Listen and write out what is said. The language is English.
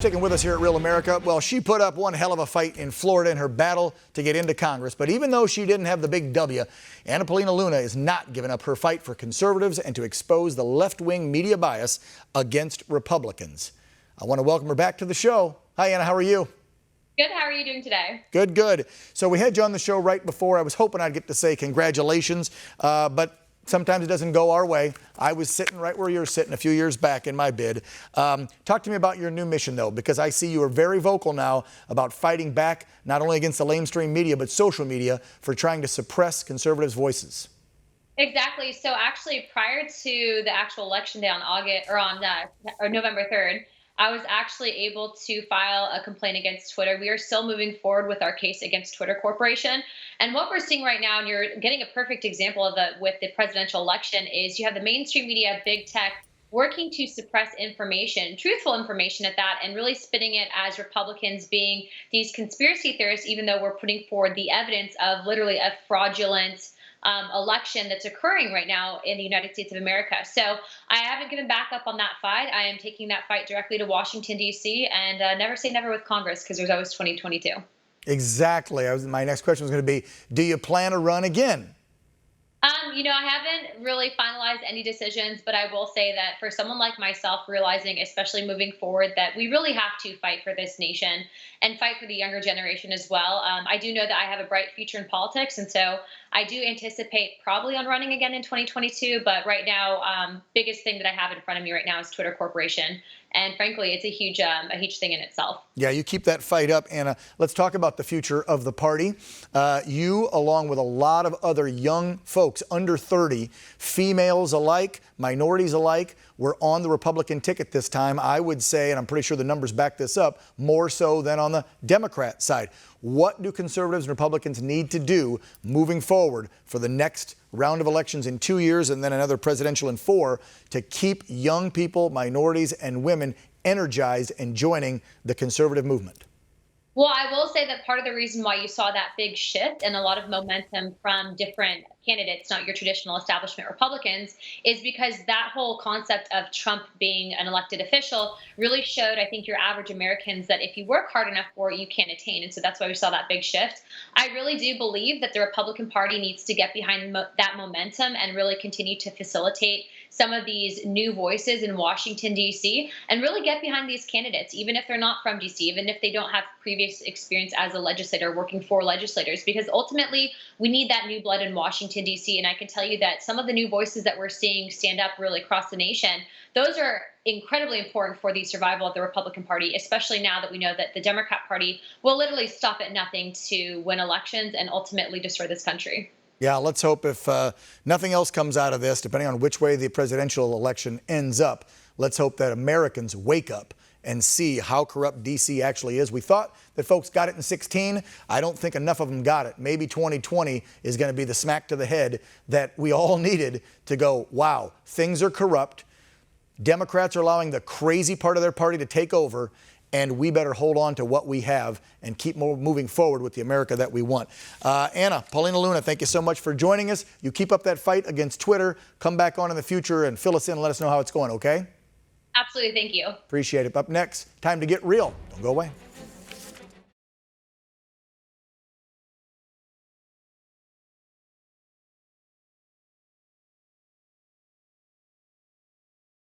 Sticking with us here at Real America, well, she put up one hell of a fight in Florida in her battle to get into Congress. But even though she didn't have the big W, Paulina Luna is not giving up her fight for conservatives and to expose the left-wing media bias against Republicans. I want to welcome her back to the show. Hi, Anna. How are you? Good. How are you doing today? Good, good. So we had you on the show right before. I was hoping I'd get to say congratulations, but sometimes it doesn't go our way. I was sitting right where you're sitting a few years back in my bid. Talk to me about your new mission, though, because I see you are very vocal now about fighting back not only against the lamestream media, but social media for trying to suppress conservatives' voices. Exactly. So actually, prior to the actual election day on November 3rd, I was actually able to file a complaint against Twitter. We are still moving forward with our case against Twitter Corporation. And what we're seeing right now, and you're getting a perfect example of it with the presidential election, is you have the mainstream media, big tech, working to suppress information, truthful information at that, and really spinning it as Republicans being these conspiracy theorists, even though we're putting forward the evidence of literally a fraudulent election that's occurring right now in the United States of America. So I haven't given back up on that fight. I am taking that fight directly to Washington, D.C., and never say never with Congress, because there's always 2022. Exactly. My next question was going to be, do you plan to run again? I haven't really finalized any decisions, but I will say that for someone like myself, realizing, especially moving forward, that we really have to fight for this nation and fight for the younger generation as well. I do know that I have a bright future in politics, and so I do anticipate probably on running again in 2022. But right now, biggest thing that I have in front of me right now is Twitter Corporation. And frankly, it's a huge thing in itself. Yeah, you keep that fight up, Anna. Let's talk about the future of the party. You, along with a lot of other young folks under 30, females alike, minorities alike, were on the Republican ticket this time. I would say, and I'm pretty sure the numbers back this up, more so than on the Democrat side. What do conservatives and Republicans need to do moving forward for the next round of elections in 2 years and then another presidential in 4 to keep young people, minorities, and women energized and joining the conservative movement? Well, I will say that part of the reason why you saw that big shift and a lot of momentum from different candidates, not your traditional establishment Republicans, is because that whole concept of Trump being an elected official really showed, I think, your average Americans that if you work hard enough for it, you can attain. And so that's why we saw that big shift. I really do believe that the Republican Party needs to get behind that momentum and really continue to facilitate some of these new voices in Washington, D.C., and really get behind these candidates, even if they're not from D.C., even if they don't have previous experience as a legislator working for legislators, because ultimately we need that new blood in Washington, D.C. And I can tell you that some of the new voices that we're seeing stand up really across the nation, those are incredibly important for the survival of the Republican Party, especially now that we know that the Democrat Party will literally stop at nothing to win elections and ultimately destroy this country. Yeah, let's hope if nothing else comes out of this, depending on which way the presidential election ends up, let's hope that Americans wake up and see how corrupt D.C. actually is. We thought that folks got it in 2016. I don't think enough of them got it. Maybe 2020 is going to be the smack to the head that we all needed to go, wow, things are corrupt. Democrats are allowing the crazy part of their party to take over, and we better hold on to what we have and keep moving forward with the America that we want. Paulina Luna, thank you so much for joining us. You keep up that fight against Twitter. Come back on in the future and fill us in and let us know how it's going, okay? Absolutely. Thank you. Appreciate it. Up next, time to get real. Don't go away.